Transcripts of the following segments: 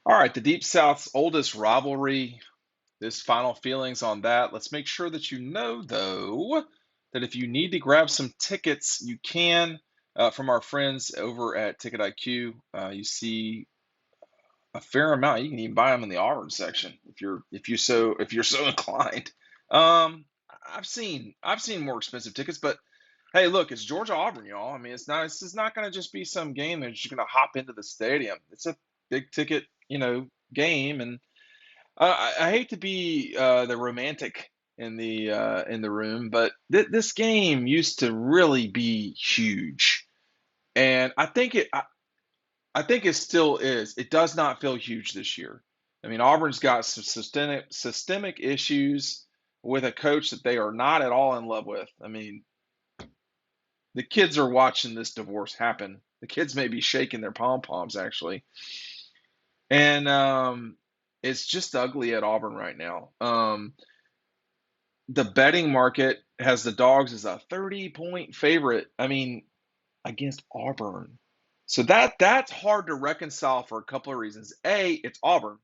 All right, the Deep South's oldest rivalry. This final feelings on that. Let's make sure that you know, though, that if you need to grab some tickets, you can from our friends over at Ticket IQ. You see a fair amount. You can even buy them in the Auburn section if you're so inclined. Um, I've seen more expensive tickets, but hey, look, it's Georgia Auburn, y'all. I mean, this is not going to just be some game that you're going to hop into the stadium. It's a big ticket, game, and I hate to be the romantic in the room, but this game used to really be huge, and I think it still is. It does not feel huge this year. I mean, Auburn's got some systemic issues with a coach that they are not at all in love with. I mean, the kids are watching this divorce happen. The kids may be shaking their pom poms actually, and it's just ugly at Auburn right now. The betting market has the dogs as a 30-point favorite. I mean, against Auburn. So that's hard to reconcile for a couple of reasons. A, it's Auburn.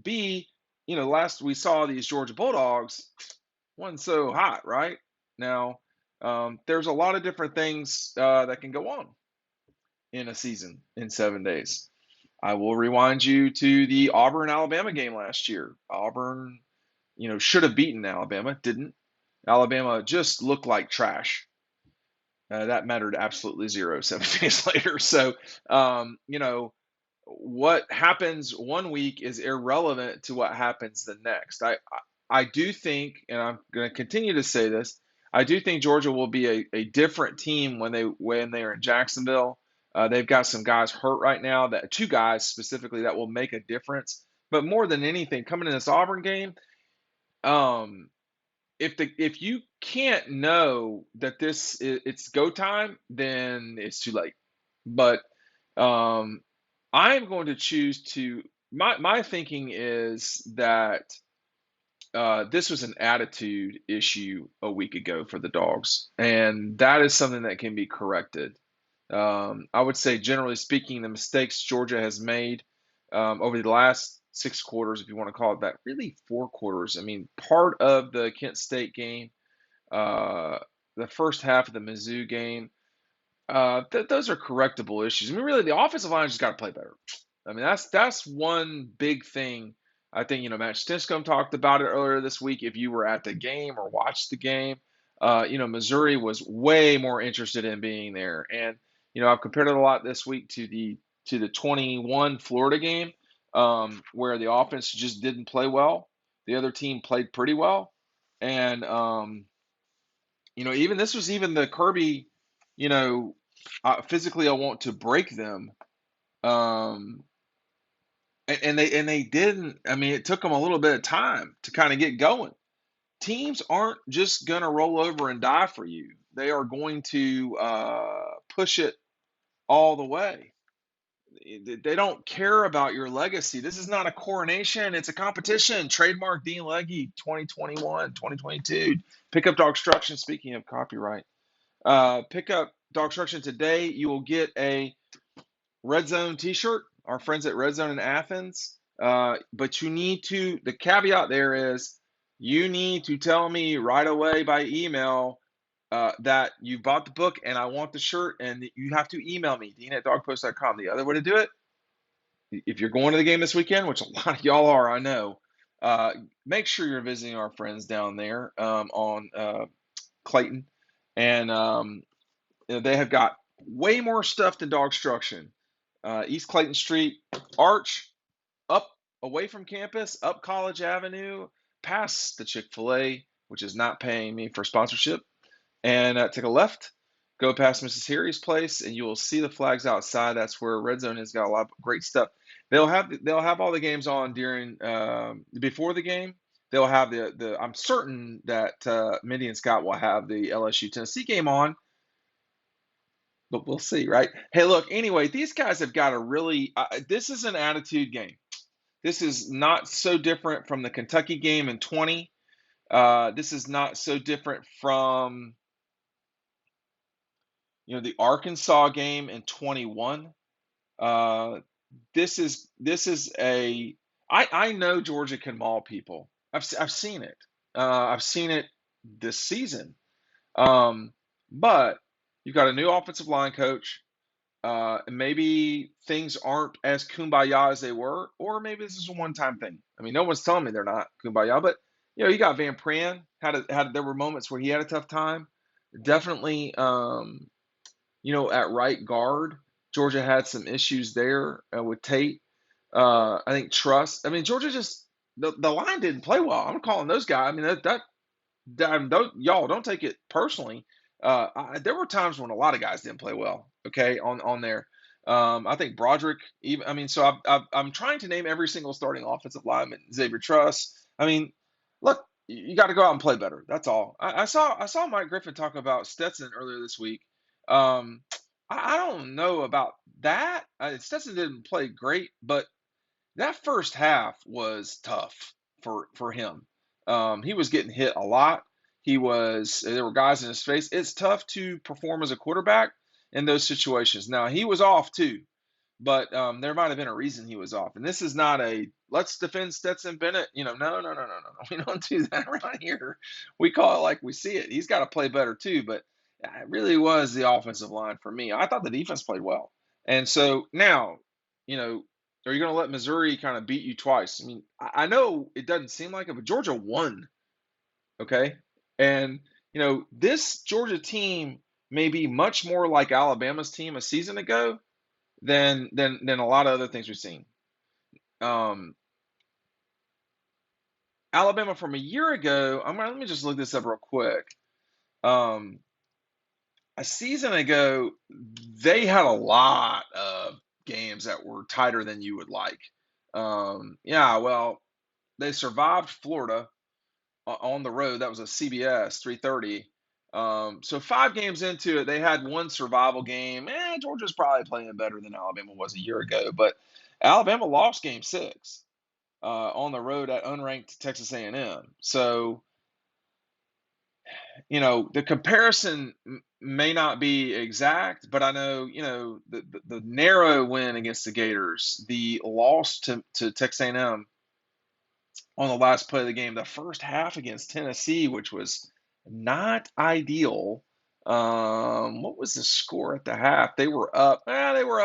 B, last we saw these Georgia Bulldogs wasn't so hot, right? Now, there's a lot of different things that can go on in a season in 7 days. I will rewind you to the Auburn Alabama game last year. Auburn, should have beaten Alabama, didn't. Alabama just looked like trash. That mattered absolutely zero 7 days later. So, what happens one week is irrelevant to what happens the next. I do think, and I'm going to continue to say this, I do think Georgia will be a different team when they are in Jacksonville. They've got some guys hurt right now, that two guys specifically that will make a difference. But more than anything, coming in this Auburn game, um, if you can't know that it's go time, then it's too late. But um, I'm going to choose to my thinking is that this was an attitude issue a week ago for the dogs, and that is something that can be corrected. I would say, generally speaking, the mistakes Georgia has made over the last 6 quarters, if you want to call it that, really 4 quarters. I mean, part of the Kent State game, uh, the first half of the Mizzou game, those are correctable issues. I mean, really, the offensive line just got to play better. I mean, that's one big thing. I think Matt Stinchcomb talked about it earlier this week. If you were at the game or watched the game, Missouri was way more interested in being there. And I've compared it a lot this week to the 21 Florida game, where the offense just didn't play well. The other team played pretty well, and even this was even the Kirby, you know, physically I want to break them. Um, and they didn't. I mean, it took them a little bit of time to kind of get going. Teams aren't just gonna roll over and die for you. They are going to push it all the way. They don't care about your legacy. This is not a coronation. It's a competition. Trademark Dean Legge 2021, 2022. Pick up DAWGSTRUCTION. Speaking of copyright. Pick up DAWGSTRUCTION today. You will get a Red Zone t-shirt, our friends at Red Zone in Athens. But the caveat there is you need to tell me right away by email that you bought the book and I want the shirt, and you have to email me, dean@dogpost.com. The other way to do it, if you're going to the game this weekend, which a lot of y'all are, I know, make sure you're visiting our friends down there on Clayton. And they have got way more stuff than DAWGSTRUCTION. East Clayton Street, Arch, up away from campus, up College Avenue, past the Chick-fil-A, which is not paying me for sponsorship, and take a left, go past Mrs. Harry's place, and you will see the flags outside. That's where Red Zone has got a lot of great stuff. They'll have all the games on during before the game. They'll have the I'm certain that Mindy and Scott will have the LSU Tennessee game on, but we'll see, right? Hey, look, anyway, these guys have got a really, this is an attitude game. This is not so different from the Kentucky game in 20. This is not so different from, the Arkansas game in 21. this is a I know Georgia can maul people. I've seen it. I've seen it this season. Um, but you've got a new offensive line coach. And maybe things aren't as kumbaya as they were, or maybe this is a one-time thing. I mean, no one's telling me they're not kumbaya, but you got Van Pran had there were moments where he had a tough time. Definitely, at right guard, Georgia had some issues there with Tate. I think Truss. I mean, Georgia just the line didn't play well. I'm calling those guys. I mean, y'all don't take it personally. There were times when a lot of guys didn't play well. Okay, on there. I think Broderick. Even I mean, so I'm trying to name every single starting offensive lineman. Xavier Truss. I mean, look, you got to go out and play better. That's all. I saw Mike Griffin talk about Stetson earlier this week. Um, I don't know about that. Stetson didn't play great, but that first half was tough for him. He was getting hit a lot. There were guys in his face. It's tough to perform as a quarterback in those situations. Now he was off too, but there might have been a reason he was off. And this is not a let's defend Stetson Bennett. No. We don't do that around here. We call it like we see it. He's got to play better too. But it really was the offensive line for me. I thought the defense played well. And so now, you know, are you going to let Missouri kind of beat you twice? I mean, I know it doesn't seem like it, but Georgia won. Okay, and this Georgia team may be much more like Alabama's team a season ago than a lot of other things we've seen. Um, Alabama from a year ago. Let me just look this up real quick. Um, a season ago, they had a lot of games that were tighter than you would like. Yeah, well, they survived Florida on the road. That was a CBS 3:30. So 5 games into it, they had one survival game. Georgia's probably playing better than Alabama was a year ago, but Alabama lost Game 6 on the road at unranked Texas A&M. So the comparison may not be exact, but I know the narrow win against the Gators, the loss to Texas A&M on the last play of the game, the first half against Tennessee, which was not ideal. What was the score at the half? They were up. They were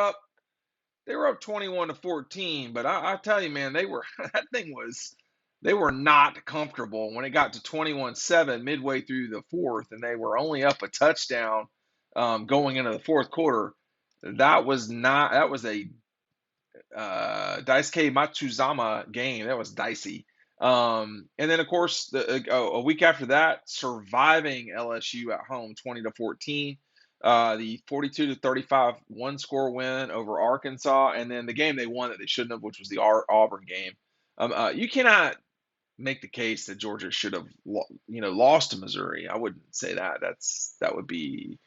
up 21-14. But I tell you, man, they were that thing was. They were not comfortable when it got to 21-7 midway through the fourth, and they were only up a touchdown going into the fourth quarter. That was not. That was a Daisuke Matsuzama game. That was dicey. And then of course a week after that, surviving LSU at home 20-14, the 42-35 one score win over Arkansas, and then the game they won that they shouldn't have, which was the Auburn game. You cannot make the case that Georgia should have lost to Missouri. I wouldn't say that. That would be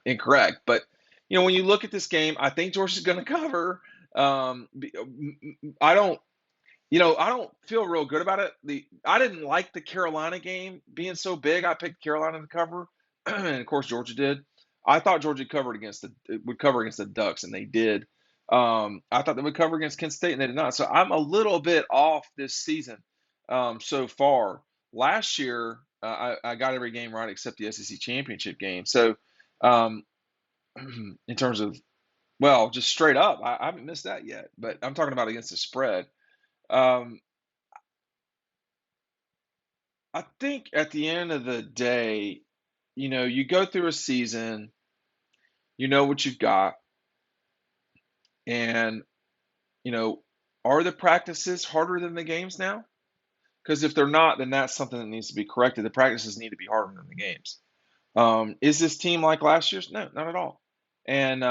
incorrect. But when you look at this game, I think Georgia's going to cover. I don't I don't feel real good about it. I didn't like the Carolina game being so big. I picked Carolina to cover, and of course Georgia did. I thought Georgia would cover against the Ducks, and they did. I thought they would cover against Kent State, and they did not. So I'm a little bit off this season so far. Last year, I got every game right except the SEC championship game. So um, in terms of just straight up, I haven't missed that yet. But I'm talking about against the spread. Um, I think at the end of the day, you go through a season, you know what you've got, and, you know, are the practices harder than the games now? Because if they're not, then that's something that needs to be corrected. The practices need to be harder than the games. Is this team like last year's? No, not at all. And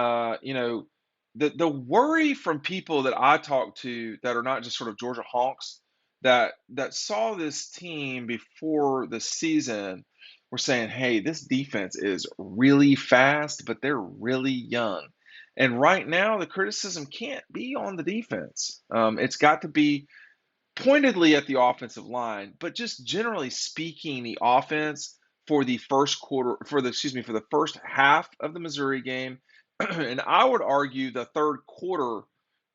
the worry from people that I talk to that are not just sort of Georgia honks that saw this team before the season were saying, "Hey, this defense is really fast, but they're really young." And right now, the criticism can't be on the defense. It's got to be pointedly at the offensive line, but just generally speaking, the offense for the first quarter, for the first half of the Missouri game, and I would argue the third quarter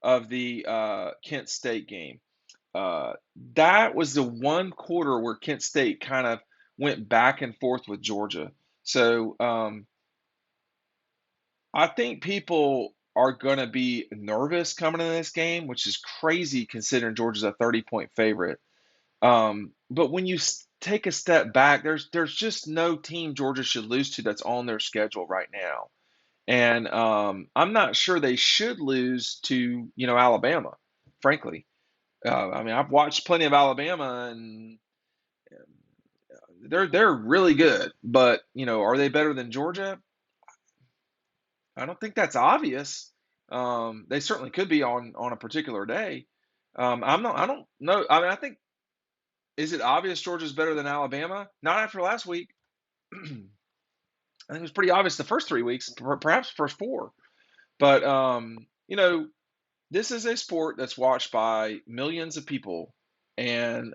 of the Kent State game. Uh, that was the one quarter where Kent State kind of went back and forth with Georgia. So I think people are going to be nervous coming in this game, which is crazy considering Georgia's a 30-point favorite. But when you take a step back, there's just no team Georgia should lose to that's on their schedule right now. And I'm not sure they should lose to, Alabama, frankly. I mean, I've watched plenty of Alabama, and they're really good. But are they better than Georgia? I don't think that's obvious. They certainly could be on a particular day. I'm not. I don't know. I mean, I think is it obvious Georgia's better than Alabama? Not after last week. I think it was pretty obvious the first 3 weeks, perhaps first four. But this is a sport that's watched by millions of people, and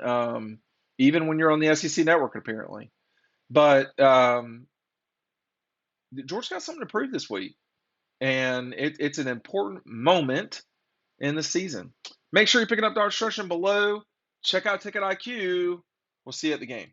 even when you're on the SEC network, apparently. But Georgia's got something to prove this week, and it's an important moment in the season. Make sure you're picking up the instruction below. Check out Ticket IQ. We'll see you at the game.